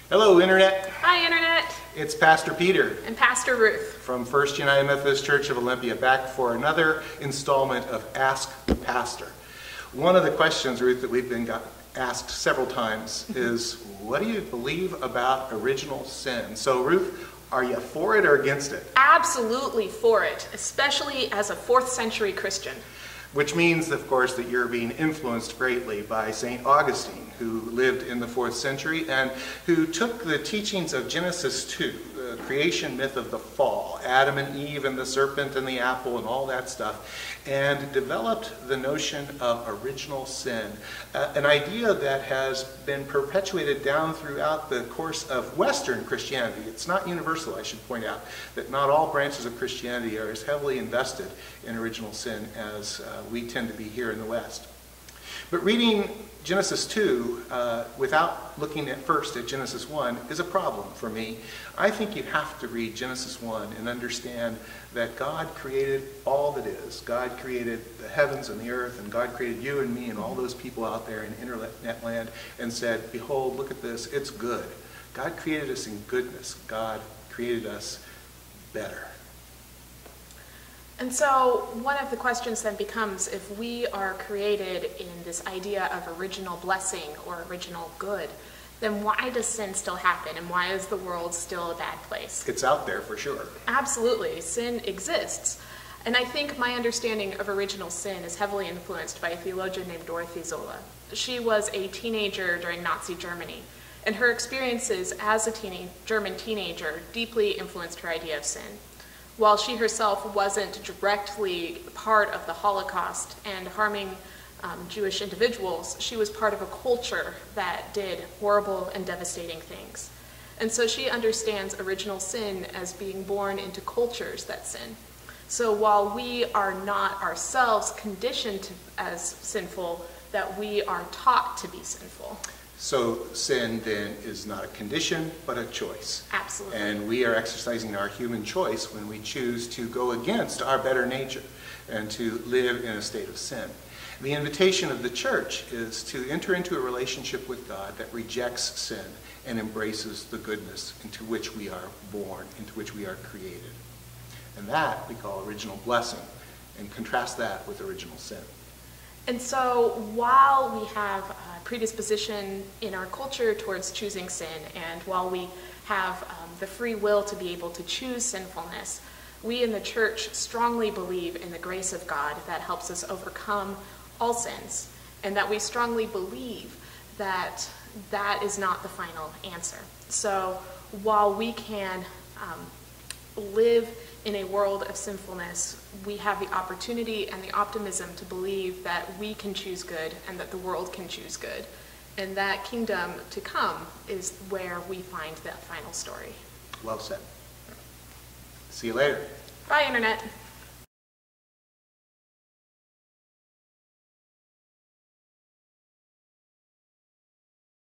Hello, Internet. Hi, Internet. It's Pastor Peter And Pastor Ruth. from First United Methodist Church of Olympia, back for another installment of Ask the Pastor. One of the questions, Ruth, that we've been asked several times is, what do you believe about original sin? So, Ruth, are you for it or against it? Absolutely for it, especially as a 4th century Christian. Which means, of course, that you're being influenced greatly by St. Augustine, who lived in the 4th century and who took the teachings of Genesis 2, the creation myth of the fall, Adam and Eve and the serpent and the apple and all that stuff, and developed the notion of original sin, an idea that has been perpetuated down throughout the course of Western Christianity. It's not universal, I should point out, that not all branches of Christianity are as heavily invested in original sin as we tend to be here in the West. But reading Genesis 2 without looking at first at Genesis 1 is a problem for me. I think you have to read Genesis 1 and understand that God created all that is. God created the heavens and the earth, and God created you and me and all those people out there in internet land and said, behold, look at this, it's good. God created us in goodness. God created us better. And so one of the questions then becomes, if we are created in this idea of original blessing or original good, then why does sin still happen, and why is the world still a bad place? It's out there for sure. Absolutely. Sin exists. And I think my understanding of original sin is heavily influenced by a theologian named Dorothy Zola. She was a teenager during Nazi Germany, and her experiences as a German teenager deeply influenced her idea of sin. While she herself wasn't directly part of the Holocaust and harming Jewish individuals, she was part of a culture that did horrible and devastating things. And so she understands original sin as being born into cultures that sin. So while we are not ourselves conditioned as sinful, that we are taught to be sinful. So sin then is not a condition, but a choice. Absolutely. And we are exercising our human choice when we choose to go against our better nature and to live in a state of sin. The invitation of the church is to enter into a relationship with God that rejects sin and embraces the goodness into which we are born, into which we are created. And that we call original blessing, and contrast that with original sin. And so while we have a predisposition in our culture towards choosing sin, and while we have the free will to be able to choose sinfulness, we in the church strongly believe in the grace of God that helps us overcome all sins, and that we strongly believe that that is not the final answer. So while we can live in a world of sinfulness, we have the opportunity and the optimism to believe that we can choose good and that the world can choose good. And that kingdom to come is where we find that final story. Well said. See you later. Bye, Internet.